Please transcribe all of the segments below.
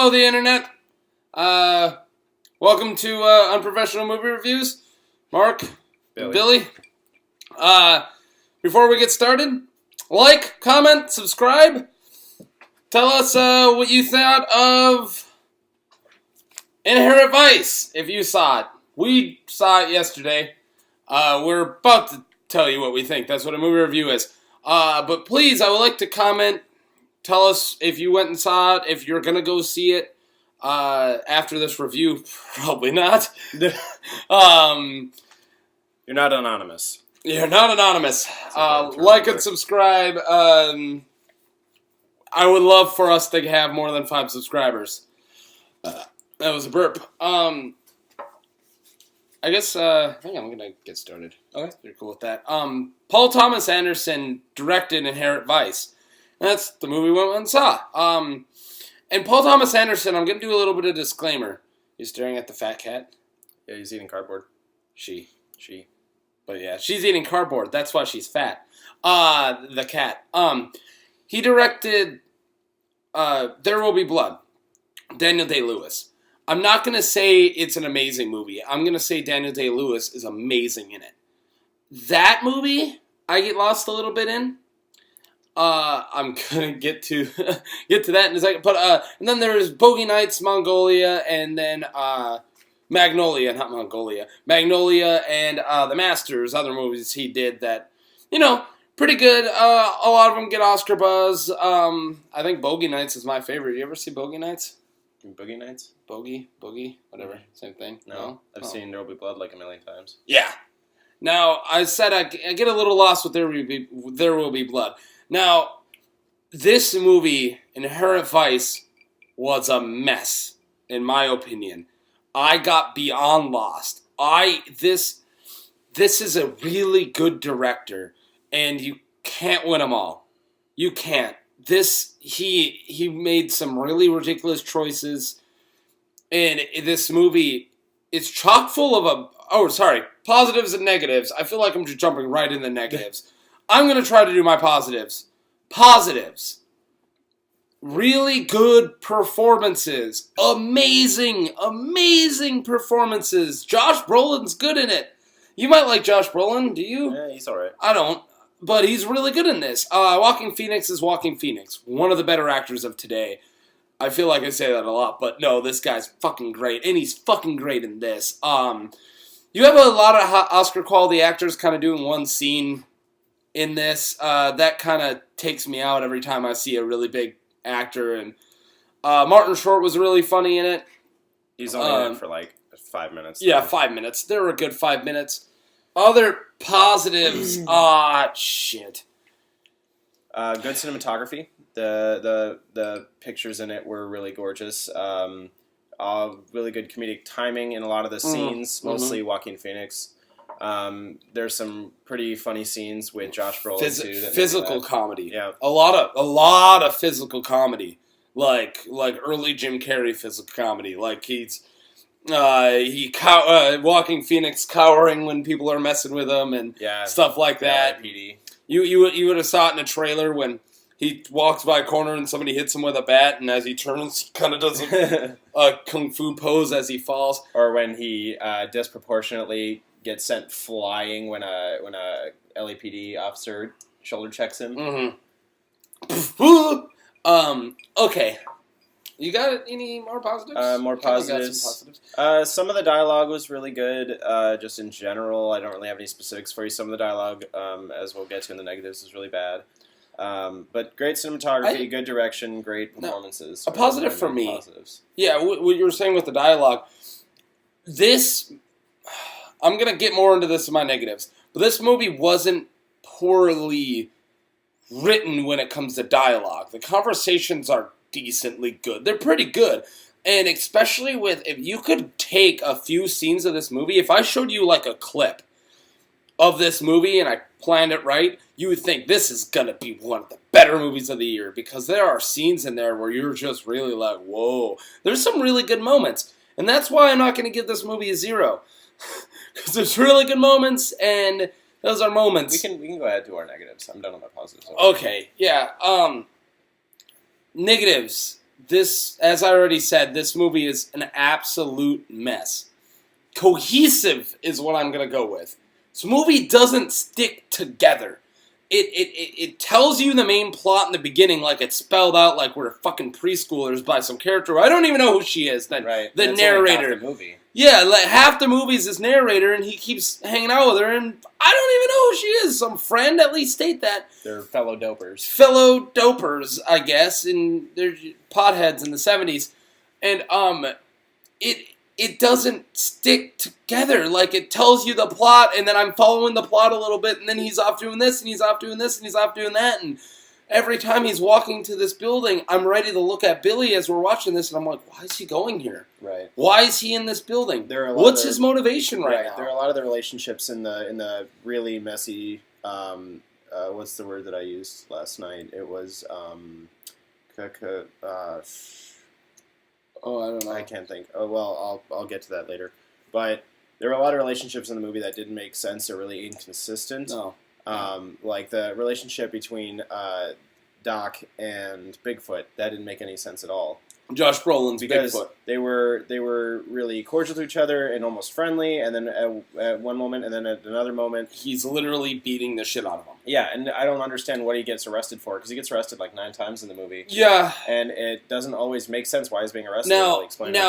Hello, the internet. Welcome to Unprofessional Movie Reviews. Mark, Billy. Before we get started, like, comment, subscribe. Tell us what you thought of Inherent Vice, if you saw it. We saw it yesterday. We're about to tell you what we think. That's what a movie review is. But please, I would like to comment. Tell us if you went and saw it, if you're going to go see it after this review. Probably not. You're not anonymous. You're not anonymous. Like and subscribe. I would love for us to have more than 5 subscribers. That was a burp. I guess I think I'm going to get started. Okay. You're cool with that. Paul Thomas Anderson directed Inherent Vice. That's the movie we went and saw. And Paul Thomas Anderson, I'm going to do a little bit of disclaimer. He's staring at the fat cat. Yeah, he's eating cardboard. She. But yeah, she's eating cardboard. That's why she's fat. The cat. He directed There Will Be Blood. Daniel Day-Lewis. I'm not going to say it's an amazing movie. I'm going to say Daniel Day-Lewis is amazing in it. That movie, I get lost a little bit in. I'm gonna get to that in a second. But and then there's Bogey Nights, Mongolia, and then Magnolia, not Mongolia, Magnolia, and The Masters. Other movies he did that, pretty good. A lot of them get Oscar buzz. I think Bogey Nights is my favorite. You ever see Bogey Nights? Boogie Nights? Bogey, whatever, same thing. No? I've seen There Will Be Blood like a million times. Yeah. Now I said I get a little lost with There Will Be Blood. Now, this movie, Inherent Vice, was a mess, in my opinion. I got beyond lost. This is a really good director, and you can't win them all. You can't. He made some really ridiculous choices, and this movie, it's chock full of positives and negatives. I feel like I'm just jumping right in the negatives. I'm going to try to do my positives. Positives. Really good performances. Amazing performances. Josh Brolin's good in it. You might like Josh Brolin, do you? Yeah, he's alright. I don't, but he's really good in this. Joaquin Phoenix is Joaquin Phoenix. One of the better actors of today. I feel like I say that a lot, but no, this guy's fucking great, and he's fucking great in this. You have a lot of Oscar quality actors kind of doing one scene in this. That kind of takes me out every time I see a really big actor. And Martin Short was really funny in it. He's only in it for like 5 minutes. Yeah, 5 minutes. They were a good 5 minutes. Other positives. Shit. Good cinematography. The pictures in it were really gorgeous. Really good comedic timing in a lot of the scenes, mostly Joaquin Phoenix. There's some pretty funny scenes with Josh Brolin too. Physical comedy. Yeah. A lot of physical comedy. Like early Jim Carrey physical comedy. Like Joaquin Phoenix cowering when people are messing with him and stuff like that. PD. You would have saw it in a trailer when he walks by a corner and somebody hits him with a bat, and as he turns, he kind of does a kung fu pose as he falls. Or when he disproportionately gets sent flying when a LAPD officer shoulder checks him. Mm-hmm. Okay. You got any more positives? More positives. Some of the dialogue was really good. Just in general, I don't really have any specifics for you. Some of the dialogue, as we'll get to in the negatives, is really bad. But great cinematography, good direction, great performances. A positive for me. Positives. Yeah, what you were saying with the dialogue. This, I'm going to get more into this in my negatives, but this movie wasn't poorly written when it comes to dialogue. The conversations are decently good. They're pretty good. And especially if you could take a few scenes of this movie, if I showed you like a clip of this movie and I planned it right, you would think this is going to be one of the better movies of the year, because there are scenes in there where you're just really like, whoa. There's some really good moments. And that's why I'm not going to give this movie a 0. Because there's really good moments, and those are moments. We can go ahead to our negatives. I'm done on my positives. Okay, yeah. Negatives. this, as I already said, this movie is an absolute mess. Cohesive is what I'm going to go with. This movie doesn't stick together. It tells you the main plot in the beginning like it's spelled out like we're fucking preschoolers by some character. I don't even know who she is. The narrator. Half the movie. Yeah, like half the movie is this narrator, and he keeps hanging out with her, and I don't even know who she is. Some friend, at least state that. They're fellow dopers. Fellow dopers, I guess, and they're potheads in the 70s. And it doesn't stick together. Like, it tells you the plot, and then I'm following the plot a little bit, and then he's off doing this, and he's off doing this, and he's off doing that, and every time he's walking to this building, I'm ready to look at Billy as we're watching this, and I'm like, why is he going here? Right. Why is he in this building? What's his motivation right now? There are a lot of the relationships in the really messy, what's the word that I used last night? It was, oh, I don't know. I can't think. Oh, well, I'll get to that later. But there were a lot of relationships in the movie that didn't make sense. They're really inconsistent. No. Like the relationship between Doc and Bigfoot, that didn't make any sense at all. Josh Brolin's because Bigfoot. They were really cordial to each other and almost friendly, and then at one moment, and then at another moment, he's literally beating the shit out of him. Yeah, and I don't understand what he gets arrested for, because he gets arrested like 9 times in the movie. Yeah. And it doesn't always make sense why he's being arrested. Now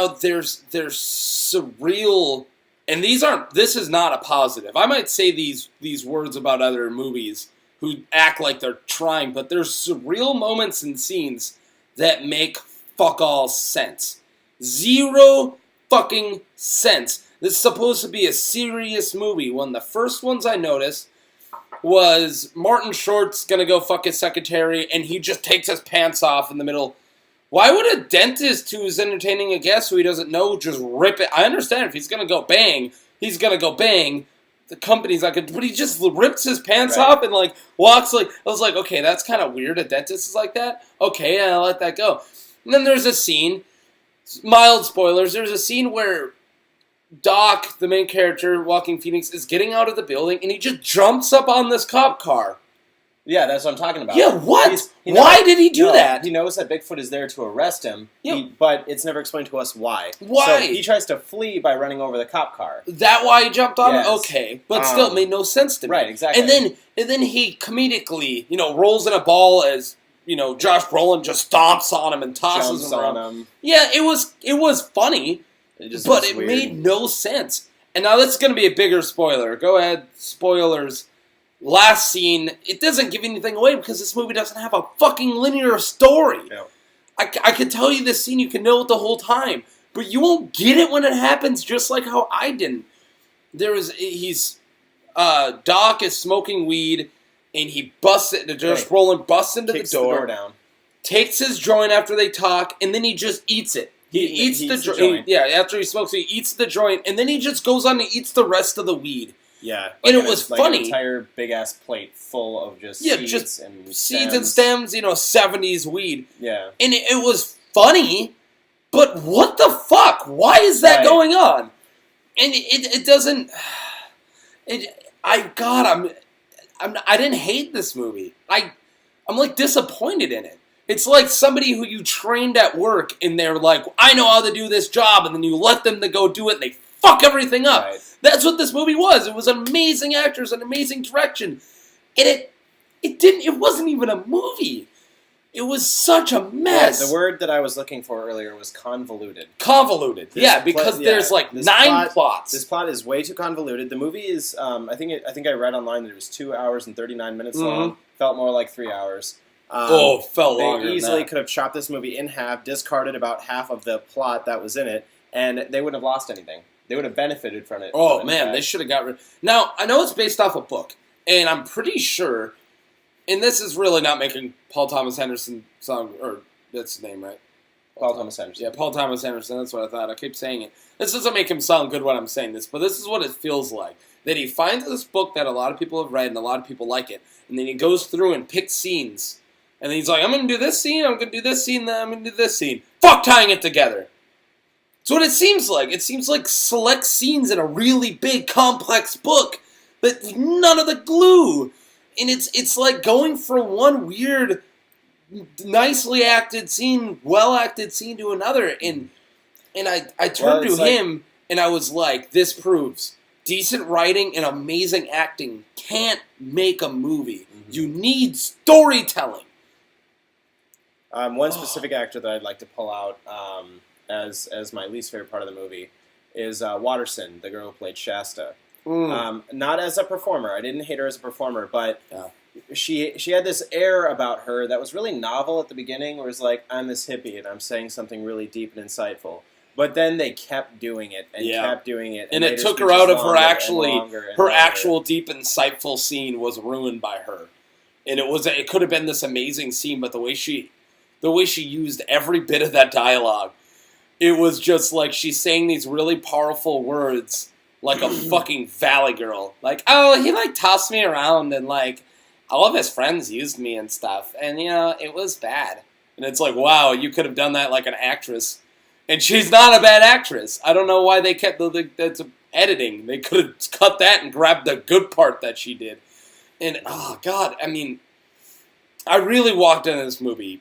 there's surreal, and this is not a positive. I might say these words about other movies who act like they're trying, but there's surreal moments and scenes that make fuck all sense. Zero fucking sense. This is supposed to be a serious movie. One of the first ones I noticed was Martin Short's gonna go fuck his secretary, and he just takes his pants off in the middle. Why would a dentist who's entertaining a guest who he doesn't know just rip it? I understand if he's gonna go bang, he's gonna go bang. The company's not good, but he just rips his pants off and like walks like. I was like, okay, that's kind of weird. A dentist is like that. Okay, yeah, I'll let that go. And then there's a scene, mild spoilers, there's a scene where Doc, the main character, Joaquin Phoenix, is getting out of the building, and he just jumps up on this cop car. Yeah, that's what I'm talking about. Yeah, what? Why did he do that? He knows that Bigfoot is there to arrest him, yeah. But it's never explained to us why. Why? So he tries to flee by running over the cop car. That why he jumped on him? Okay, but still, it made no sense to me. Right, exactly. And then he comedically, rolls in a ball as... Josh Brolin just stomps on him and tosses him around. Yeah, it was funny, but it made no sense. And now that's going to be a bigger spoiler. Go ahead, spoilers. Last scene, it doesn't give anything away because this movie doesn't have a fucking linear story. No. I could tell you this scene, you can know it the whole time, but you won't get it when it happens, just like how I didn't. Doc is smoking weed, and he busts it. Josh Brolin busts into the door down, takes his joint after they talk, and then he just eats it. He eats the joint. Yeah, after he smokes, he eats the joint, and then he just goes on and eats the rest of the weed. Yeah, and it was funny. An entire big ass plate full of just seeds and stems. 70s weed. Yeah, and it was funny, but what the fuck? Why is that going on? And it doesn't. I didn't hate this movie. I'm like disappointed in it. It's like somebody who you trained at work and they're like, I know how to do this job, and then you let them to go do it and they fuck everything up. Right. That's what this movie was. It was amazing actors and amazing direction. And it wasn't even a movie. It was such a mess. Yeah, the word that I was looking for earlier was convoluted. Convoluted. Because there's like 9 plots. This plot is way too convoluted. The movie is, I think I read online that it was 2 hours and 39 minutes long. Felt more like 3 hours. Felt longer. They easily could have chopped this movie in half, discarded about half of the plot that was in it, and they wouldn't have lost anything. They would have benefited from it. Oh, man, they should have got rid of it. Now, I know it's based off a book, and I'm pretty sure... And this is really not making Paul Thomas Anderson sound, or that's his name, right? Paul Thomas Anderson. Yeah, Paul Thomas Anderson, that's what I thought. I keep saying it. This doesn't make him sound good when I'm saying this, but this is what it feels like. That he finds this book that a lot of people have read and a lot of people like it, and then he goes through and picks scenes. And then he's like, I'm going to do this scene, I'm going to do this scene, then I'm going to do this scene. Fuck tying it together. That's what it seems like. It seems like select scenes in a really big, complex book, but none of the glue. And it's like going from one weird nicely acted scene, well acted scene to another, and I turned to him and I was like, this proves decent writing and amazing acting can't make a movie. Mm-hmm. You need storytelling. One specific actor that I'd like to pull out as my least favorite part of the movie is Waterston, the girl who played Shasta. Not as a performer. I didn't hate her as a performer, but she had this air about her that was really novel at the beginning, where it's like, I'm this hippie and I'm saying something really deep and insightful. But then they kept doing it and kept doing it. And it took her out of her actual deep, insightful scene was ruined by her. And it could have been this amazing scene, but the way she used every bit of that dialogue, it was just like she's saying these really powerful words like a fucking valley girl. Like, oh, he like tossed me around and like all of his friends used me and stuff. And, it was bad. And it's like, wow, you could have done that like an actress. And she's not a bad actress. I don't know why they kept that's editing. They could have cut that and grabbed the good part that she did. And, oh, God, I mean, I really walked into this movie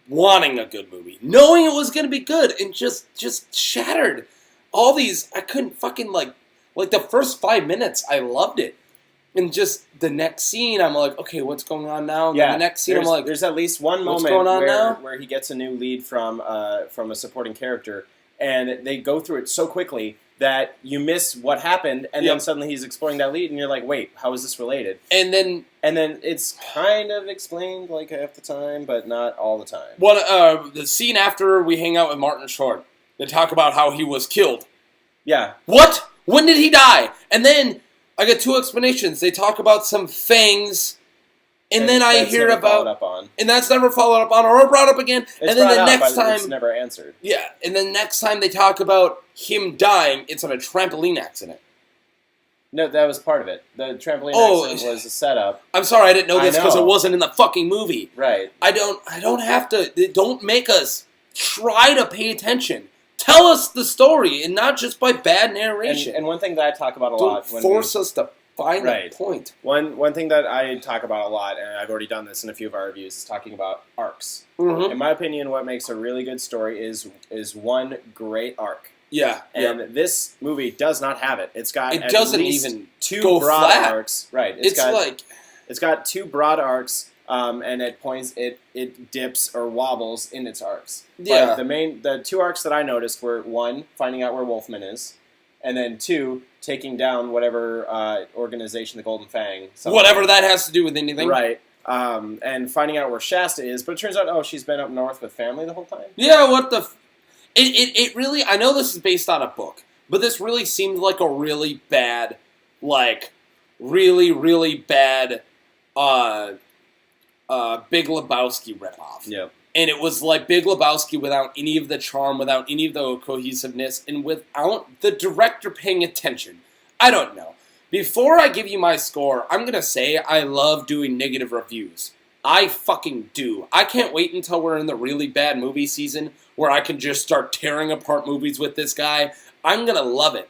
wanting a good movie, knowing it was going to be good, and just shattered. All these, I couldn't fucking, like the first 5 minutes, I loved it. And just the next scene, I'm like, okay, what's going on now? And the next scene, I'm like, there's at least one moment where he gets a new lead from a supporting character, and they go through it so quickly that you miss what happened, and then suddenly he's exploring that lead, and you're like, wait, how is this related? And then it's kind of explained like half the time, but not all the time. Well, the scene after we hang out with Martin Short, they talk about how he was killed. Yeah. What? When did he die? And then I get two explanations. They talk about some fangs, and then I hear about, and that's never followed up on or brought up again. And then the next time, it's never answered. Yeah, and then next time they talk about him dying, it's on a trampoline accident. No, that was part of it. The trampoline accident was a setup. I'm sorry, I didn't know this because it wasn't in the fucking movie. Right. I don't have to. Don't make us try to pay attention. Tell us the story, and not just by bad narration. And one thing that I talk about a lot... Don't force us to find the point. One thing that I talk about a lot, and I've already done this in a few of our reviews, is talking about arcs. Mm-hmm. In my opinion, what makes a really good story is one great arc. Yeah. And this movie does not have it. It's got it doesn't even two go broad flat. Arcs. Right. It's got two broad arcs. And at points it dips or wobbles in its arcs. Yeah. But the two arcs that I noticed were, one, finding out where Wolfman is, and then two, taking down whatever organization, the Golden Fang. Whatever that has to do with anything. Right. And finding out where Shasta is, but it turns out, she's been up north with family the whole time. Yeah, what the... It really... I know this is based on a book, but this really seemed like a really bad, really, really bad... Big Lebowski ripoff. Yep. And it was like Big Lebowski without any of the charm, without any of the cohesiveness, and without the director paying attention. I don't know. Before I give you my score, I'm going to say I love doing negative reviews. I fucking do. I can't wait until we're in the really bad movie season where I can just start tearing apart movies with this guy. I'm going to love it.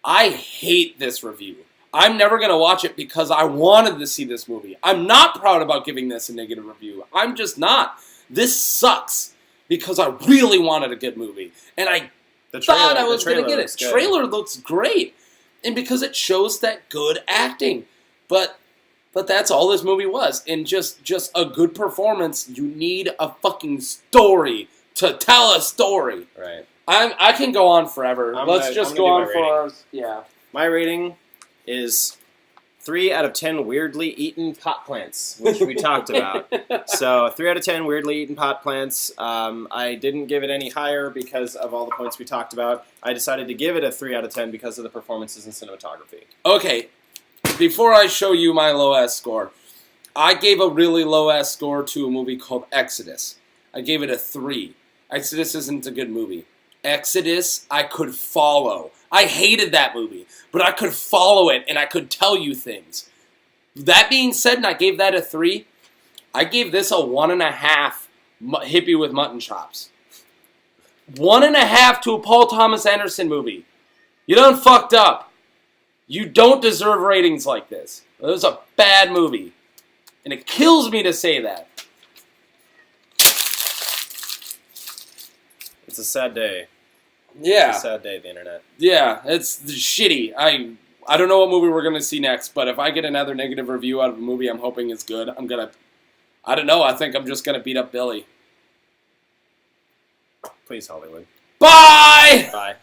I hate this review. I'm never going to watch it because I wanted to see this movie. I'm not proud about giving this a negative review. I'm just not. This sucks because I really wanted a good movie. And I thought I was going to get it. The trailer looks great. And because it shows that good acting. But that's all this movie was. And just a good performance. You need a fucking story to tell a story. Right. I can go on forever. Let's just go on for ours. Yeah. My rating is 3 out of 10 weirdly eaten pot plants, which we talked about. So 3 out of 10 weirdly eaten pot plants. I didn't give it any higher because of all the points we talked about. I decided to give it a 3 out of 10 because of the performances and cinematography. Okay, before I show you my low-ass score, I gave a really low-ass score to a movie called Exodus. I gave it a 3. Exodus isn't a good movie. Exodus, I could follow. I hated that movie, but I could follow it, and I could tell you things. That being said, and I gave that a 3, I gave this a 1.5 hippie with mutton chops. 1.5 to a Paul Thomas Anderson movie. You done fucked up. You don't deserve ratings like this. It was a bad movie, and it kills me to say that. It's a sad day. Yeah. It's a sad day, the internet. Yeah, it's shitty. I don't know what movie we're going to see next, but if I get another negative review out of a movie I'm hoping is good, I'm going to... I don't know. I think I'm just going to beat up Billy. Please, Hollywood. Bye! Bye.